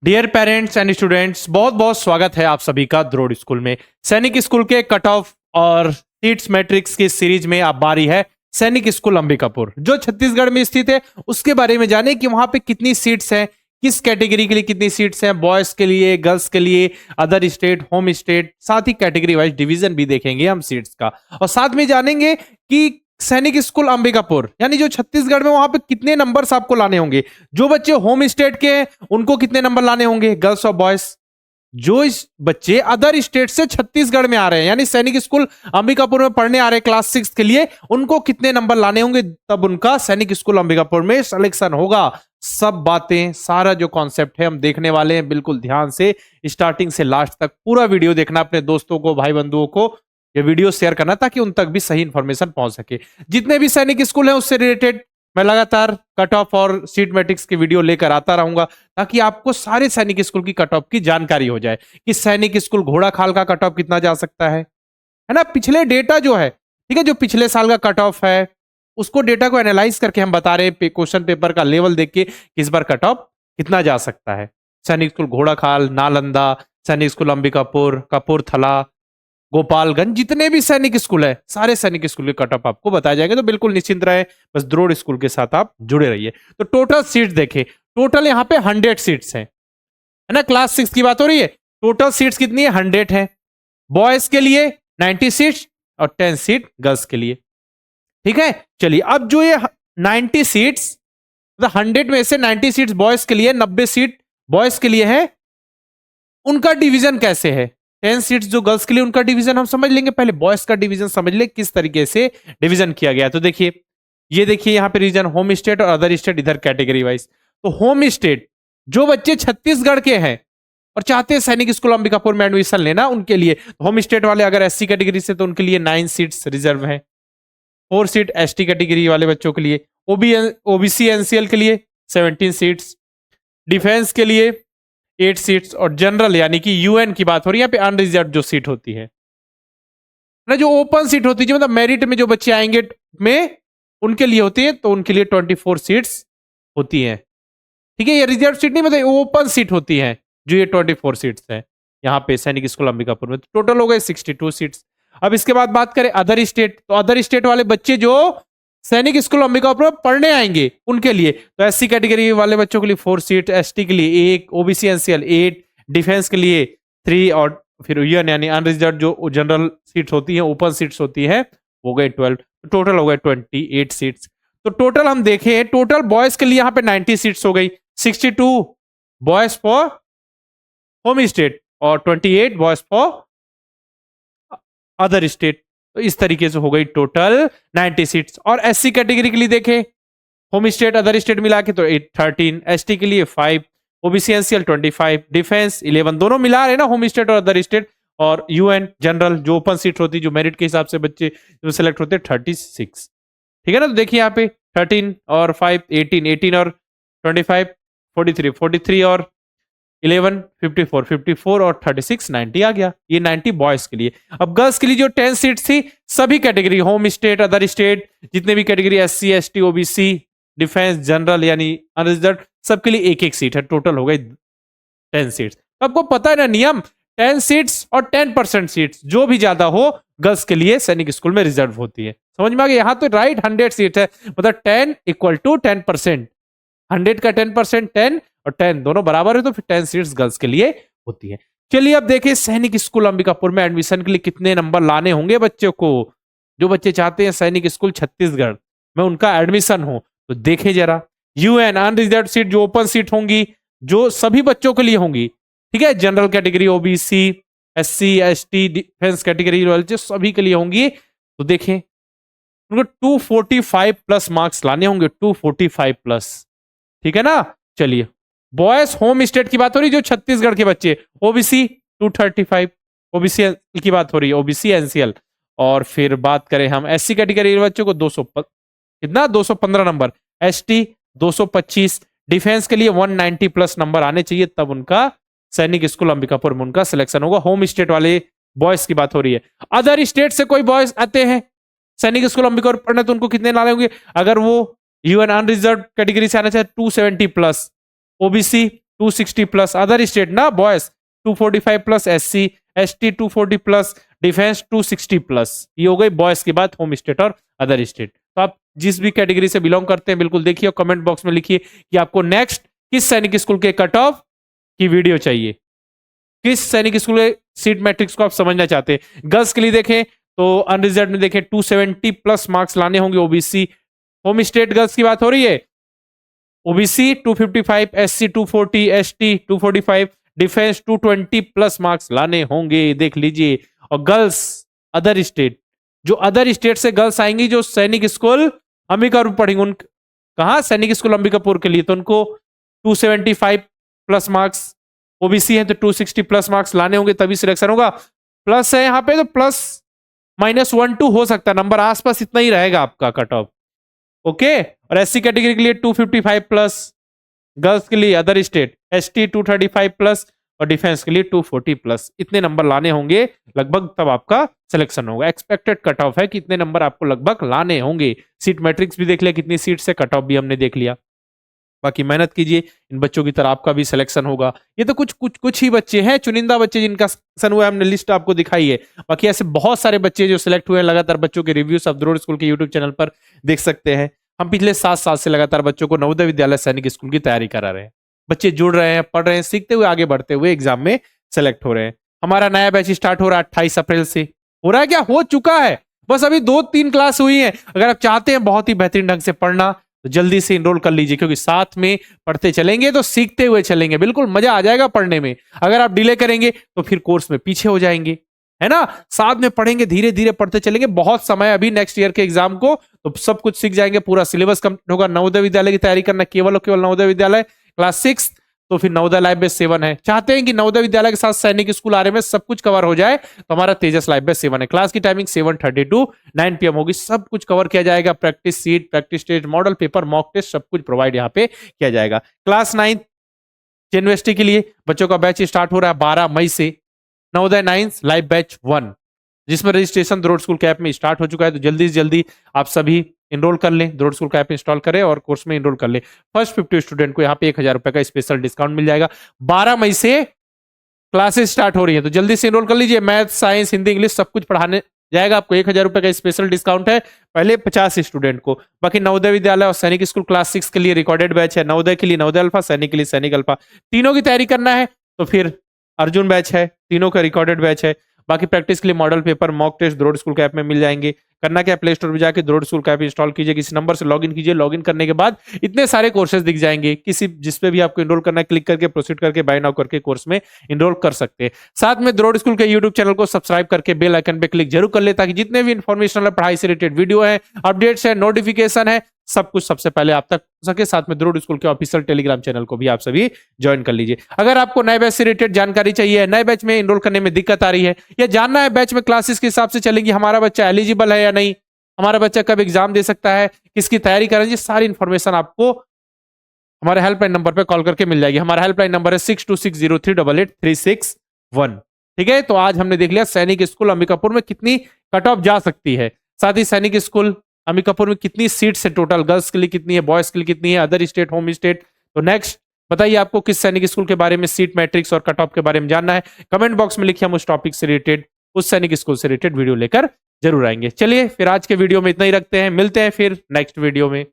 Dear parents and students, बहुत बहुत स्वागत है आप सभी का द्रोड़ स्कूल में। सैनिक स्कूल के कट ऑफ और सीट्स मैट्रिक्स की सीरीज में आप बारी है सैनिक स्कूल अंबिकापुर जो छत्तीसगढ़ में स्थित है उसके बारे में जाने कि वहां पे कितनी सीट्स हैं, किस कैटेगरी के लिए कितनी सीट्स हैं, बॉयज के लिए, गर्ल्स के लिए, अदर स्टेट, होम स्टेट, साथ ही कैटेगरी वाइज डिवीजन भी देखेंगे हम सीट्स का। और साथ में जानेंगे कि सैनिक स्कूल अंबिकापुर यानी जो छत्तीसगढ़ में वहां पे कितने नंबर्स आपको लाने होंगे। जो बच्चे होम स्टेट के हैं उनको कितने नंबर लाने होंगे, गर्ल्स और बॉयज। जो इस बच्चे अदर स्टेट से छत्तीसगढ़ में आ रहे हैं यानी सैनिक स्कूल अंबिकापुर में पढ़ने आ रहे हैं क्लास 6 के लिए, उनको कितने नंबर लाने होंगे, तब उनका सैनिक स्कूल अंबिकापुर में सिलेक्शन होगा। सब बातें, सारा जो कॉन्सेप्ट है हम देखने वाले हैं। बिल्कुल ध्यान से स्टार्टिंग से लास्ट तक पूरा वीडियो देखना, अपने दोस्तों को, भाई बंधुओं को ये वीडियो शेयर करना ताकि उन तक भी सही इंफॉर्मेशन पहुंच सके। जितने भी सैनिक स्कूल है उससे रिलेटेड मैं लगातार कट ऑफ और सीट मैट्रिक्स की वीडियो लेकर आता रहूंगा ताकि आपको सारे सैनिक स्कूल की कट ऑफ की जानकारी हो जाए कि सैनिक स्कूल घोड़ा खाल का कट ऑफ कितना जा सकता है ना। पिछले डेटा जो है, ठीक है, जो पिछले साल का कट ऑफ है उसको डेटा को एनालाइज करके हम बता रहे हैं क्वेश्चन पेपर का लेवल देख के इस बार कट ऑफ कितना जा सकता है। सैनिक स्कूल घोड़ा खाल, नालंदा, सैनिक स्कूल अंबिकापुर, कपूरथला, गोपालगंज, जितने भी सैनिक स्कूल है सारे सैनिक स्कूल के कट ऑफ आपको बताए जाएंगे। तो बिल्कुल निश्चिंत रहे, बस द्रोड़ स्कूल के साथ आप जुड़े रहिए। तो टोटल सीट्स देखें, टोटल यहाँ पे 100 सीट्स हैं, है ना। क्लास 6 की बात हो रही है। टोटल सीट्स कितनी है, 100 है। बॉयज के लिए 90 सीट्स और 10 सीट गर्ल्स के लिए, ठीक है। चलिए अब जो ये 90 सीट्स, 100 में से 90 सीट्स बॉयज के लिए, 90 सीट बॉयज के लिए है, उनका डिवीजन कैसे है। 10 सीट्स जो गर्ल्स के लिए उनका डिवीजन हम समझ लेंगे, पहले बॉयज का डिवीजन समझ ले किस तरीके से डिवीजन किया गया। तो देखिए, ये देखिए यहाँ पे रीजन होम स्टेट और अदर स्टेट, इधर कैटेगरी वाइज। तो होम स्टेट जो बच्चे छत्तीसगढ़ के हैं और चाहते हैं सैनिक स्कूल अंबिकापुर में एडमिशन लेना, उनके लिए होम स्टेट वाले अगर एससी कैटेगरी से तो उनके लिए 9 सीट्स रिजर्व है। 4 सीट एसटी कैटेगरी वाले बच्चों के लिए, ओबीसी एनसीएल के लिए 17 सीट्स, डिफेंस के लिए 8 सीट्स, और जनरल यानी कि यूएन की बात हो रही है यहाँ पे अनरिजर्व जो सीट होती है ना, जो ओपन सीट होती है, जो मतलब मेरिट में जो बच्चे आएंगे में उनके लिए होती है, तो उनके लिए 24 सीट्स होती हैं, ठीक है। ये रिजर्व सीट नहीं, मतलब ओपन सीट होती है जो ये 24 सीट्स है यहाँ पे सैनिक स्कूल अंबिकापुर में। टोटल हो गए 62 सीट्स। अब इसके बाद बात करें अदर स्टेट, तो अदर स्टेट वाले बच्चे जो सैनिक स्कूल अंबिकापुर में पढ़ने आएंगे उनके लिए, तो एससी कैटेगरी वाले बच्चों के लिए 4 सीट, एसटी के लिए 1, ओबीसी एनसीएल 8, डिफेंस के लिए 3, और फिर यूएन यानी अनरिजर्व जो जनरल सीट्स होती है, ओपन सीट्स होती है, हो गए 12। टोटल हो गए 28 सीट्स। तो टोटल हम देखें, टोटल बॉयज के लिए यहाँ पे 90 सीट्स हो गई, 62 बॉयज फॉर होम स्टेट और 28 बॉयज फॉर अदर स्टेट। तो इस तरीके से हो गई टोटल 90 सीट्स। और एससी कैटेगरी के लिए देखें, होम स्टेट अदर स्टेट मिला के तो 13, एसटी के लिए 5, ओबीसी एनसीएल 25, डिफेंस 11, दोनों मिला रहे ना, होम स्टेट और अदर स्टेट, और यूएन जनरल जो ओपन सीट होती है, जो मेरिट के हिसाब से बच्चे जो सिलेक्ट होते हैं 36, ठीक है ना। तो देखिए यहाँ पे 13 और 5 18, 18 और 25 43, 43 और 11 54, 54 और 36 90 आ गया। ये 90 बॉयज के लिए। अब गर्ल्स के लिए जो 10 सीट थी, सभी category home state other state जितने भी category SC ST OBC defence general यानी अनरिजर्व, सबके लिए 1-1 सीट है। टोटल हो गई 10 सीट्स। तो आपको पता है ना नियम, 10 सीट्स और 10% सीट्स जो भी ज्यादा हो गर्ल्स के लिए सैनिक स्कूल में रिजर्व होती है। समझ में आ गया। यहाँ तो राइट 100 सीट है, मतलब 10 इक्वल टू 10%, 100 का 10%, 10 और 10 दोनों बराबर है, तो फिर 10 सीट्स गर्ल्स के लिए होती है। चलिए अब देखिए सैनिक स्कूल अंबिकापुर में एडमिशन के लिए कितने नंबर लाने होंगे बच्चों को। जो बच्चे चाहते हैं सैनिक स्कूल छत्तीसगढ़ में उनका एडमिशन हो, तो देखें जरा, यूएन अनरिजर्व सीट जो ओपन सीट होंगी, जो सभी बच्चों के लिए होंगी, ठीक है, general category OBC SC ST defence category जो सभी के लिए होंगी, तो देखें उनको 245 प्लस मार्क्स लाने होंगे, 245 प्लस, ठीक है ना। चलिए बॉयज होम स्टेट की बात हो रही, जो छत्तीसगढ़ के बच्चे, ओबीसी 235, ओबीसी की बात हो रही है, ओबीसी एनसीएल। और फिर बात करें हम एससी कैटेगरी बच्चों को 200 कितना 215 नंबर, एसटी 225, डिफेंस के लिए 190 प्लस नंबर आने चाहिए, तब उनका सैनिक स्कूल अंबिकापुर में उनका सिलेक्शन होगा। होम स्टेट वाले बॉयज की बात हो रही है। अदर स्टेट से कोई बॉयज आते हैं सैनिक स्कूल अंबिकापुर पढ़ने, तो उनको कितने लाने होंगे, अगर वो यूएन अनरिजर्व कैटेगरी से आना चाहे 270 plus, OBC 260 plus other state ना boys 245 plus SC ST 240 plus defence 260 plus. ये हो गई बॉयज की बात, होम स्टेट और अदर स्टेट। तो आप जिस भी कैटेगरी से बिलोंग करते हैं बिल्कुल देखिए और कमेंट बॉक्स में लिखिए कि आपको नेक्स्ट किस सैनिक स्कूल के कट ऑफ की वीडियो चाहिए, किस सैनिक स्कूल के सीट मैट्रिक्स को आप समझना चाहते हैं। गर्ल्स के लिए देखें तो अनरिजर्व में देखें 270 प्लस मार्क्स लाने होंगे ओबीसी, होम स्टेट गर्ल्स की बात हो रही है, OBC 255, SC 240, ST 245, defence 220 plus marks लाने होंगे, देख लीजिए। और गर्ल्स अदर स्टेट, जो अदर स्टेट से गर्ल्स आएंगी जो सैनिक स्कूल अंबिकापुर पढ़ेंगे, उन कहा सैनिक स्कूल अंबिकापुर के लिए, तो उनको 275 प्लस मार्क्स, ओबीसी है तो 260 प्लस मार्क्स लाने होंगे तभी सिलेक्शन होगा। प्लस है यहाँ पे तो प्लस -1-2 हो सकता है, नंबर आसपास इतना ही रहेगा आपका कट ऑफ। ओके, और SC कैटेगरी के लिए 255 प्लस, गर्ल्स के लिए अदर स्टेट ST 235 प्लस और डिफेंस के लिए 240 प्लस, इतने नंबर लाने होंगे लगभग तब आपका सिलेक्शन होगा। एक्सपेक्टेड कट ऑफ है कि इतने नंबर आपको लगभग लाने होंगे। सीट मैट्रिक्स भी देख लिया कितनी सीट से, कट ऑफ भी हमने देख लिया। बाकी मेहनत कीजिए, इन बच्चों की तरह आपका भी सिलेक्शन होगा। ये तो कुछ ही बच्चे हैं, चुनिंदा बच्चे जिनका सिलेक्शन हुआ है, हमने लिस्ट आपको दिखाई है। बाकी ऐसे बहुत सारे बच्चे जो सिलेक्ट हुए हैं, लगातार बच्चों के रिव्यूज आप द्रोड़ स्कूल के यूट्यूब चैनल पर देख सकते हैं। हम पिछले 7 साल से लगातार बच्चों को नवोदय विद्यालय सैनिक स्कूल की तैयारी करा रहे हैं। बच्चे जुड़ रहे हैं, पढ़ रहे हैं, सीखते हुए आगे बढ़ते हुए एग्जाम में सेलेक्ट हो रहे हैं। हमारा नया बैच स्टार्ट हो रहा है 28 अप्रैल से। हो रहा है क्या? हो चुका है, बस अभी 2-3 क्लास हुई है। अगर आप चाहते हैं बहुत ही बेहतरीन ढंग से पढ़ना तो जल्दी से इनरोल कर लीजिए, क्योंकि साथ में पढ़ते चलेंगे तो सीखते हुए चलेंगे, बिल्कुल मजा आ जाएगा पढ़ने में। अगर आप डिले करेंगे तो फिर कोर्स में पीछे हो जाएंगे, है ना। साथ में पढ़ेंगे, धीरे धीरे पढ़ते चलेंगे, बहुत समय अभी नेक्स्ट ईयर के एग्जाम को, तो सब कुछ सीख जाएंगे, पूरा सिलेबस कंप्लीट होगा। नवोदय विद्यालय की तैयारी करना केवल और केवल नवोदय विद्यालय क्लास 6, तो फिर नवोदय लाइव बेस 7 है। चाहते हैं कि नवोदय विद्यालय के साथ सैनिक स्कूल आरए में सब कुछ कवर हो जाए, तो हमारा तेजस लाइव बेस 7 है। क्लास की टाइमिंग 7:30 to 9 PM होगी, सब कुछ कवर किया जाएगा। Practice sheet, practice test, model paper, mock test, सब कुछ प्रोवाइड यहाँ पे किया जाएगा। क्लास 9 यूनिवर्सिटी के लिए बच्चों का बैच स्टार्ट हो रहा है 12 मई से, नवोदय 9 लाइव बैच 1, जिसमें रजिस्ट्रेशन द्रोड़ स्कूल के ऐप में स्टार्ट हो चुका है। तो जल्दी से जल्दी आप सभी इनरोल कर लें, द्रोड़ स्कूल का ऐप इंस्टॉल करें और कोर्स में इनरोल कर लें। फर्स्ट 50 स्टूडेंट को यहाँ पे 1000 रुपए का स्पेशल डिस्काउंट मिल जाएगा। 12 मई से क्लासेस स्टार्ट हो रही है, तो जल्दी से इनरोल कर लीजिए। मैथ, साइंस, हिंदी, इंग्लिश सब कुछ पढ़ाने जाएगा आपको। 1000 रुपए का स्पेशल डिस्काउंट है पहले 50 स्टूडेंट को। बाकी नवोदय विद्यालय और सैनिक स्कूल क्लास 6 के लिए रिकॉर्डेड बैच है। नवोदय के लिए नवोदय अल्फा, सैनिक के लिए सैनिक अल्फा, तीनों की तैयारी करना है तो फिर अर्जुन बैच है, तीनों का रिकॉर्डेड बैच है। बाकी प्रैक्टिस के लिए मॉडल पेपर, मॉक टेस्ट द्रोड़ स्कूल के ऐप में मिल जाएंगे। करना क्या, प्ले स्टोर पर जाकर द्रोड़ स्कूल का ऐप इंस्टॉल कीजिए, किसी नंबर से लॉगिन कीजिए। लॉगिन करने के बाद इतने सारे कोर्सेज दिख जाएंगे, किसी जिस पे भी आपको इनरोल करना है क्लिक करके प्रोसीड करके बाय नाउ करके कोर्स में इनरोल कर सकते हैं। साथ में द्रोड़ स्कूल के यूट्यूब चैनल को सब्सक्राइब करके बेल आइकन पे क्लिक जरूर कर ले, ताकि जितने भी इन्फॉर्मेशनल पढ़ाई से रिलेटेड वीडियो है, अपडेट्स है, नोटिफिकेशन है, सब कुछ सबसे पहले आप तक हो सके। साथ में द्रोड़ स्कूल के ऑफिशियल टेलीग्राम चैनल को भी आप सभी ज्वाइन कर लीजिए। अगर आपको नए बैच से रिलेटेड जानकारी चाहिए, नए बैच में इनरोल करने में दिक्कत आ रही है, या जानना है बैच में क्लासेस के हिसाब से चलेंगी, हमारा बच्चा एलिजिबल है या नहीं, हमारा बच्चा कब एग्जाम दे सकता है, किसकी तैयारी करें, ये सारी इंफॉर्मेशन आपको हमारे हेल्पलाइन नंबर पे कॉल करके मिल जाएगी। हमारा हेल्पलाइन नंबर है 6260388361। ठीक है, तो आज हमने देख लिया सैनिक स्कूल अंबिकापुर में कितनी कट ऑफ जा सकती है, साथ ही सैनिक स्कूल अंबिकापुर में कितनी सीट्स है टोटल, गर्ल्स के लिए कितनी है, बॉयज के लिए कितनी है, अदर स्टेट, होम स्टेट। तो नेक्स्ट बताइए आपको किस सैनिक स्कूल के बारे में, सीट मैट्रिक्स और कट ऑफ के बारे में जानना है, कमेंट बॉक्स में लिखिए, हम उस टॉपिक से रिलेटेड, उस सैनिक स्कूल से रिलेटेड वीडियो लेकर जरूर आएंगे। चलिए फिर आज के वीडियो में इतना ही रखते हैं, मिलते हैं फिर नेक्स्ट वीडियो में।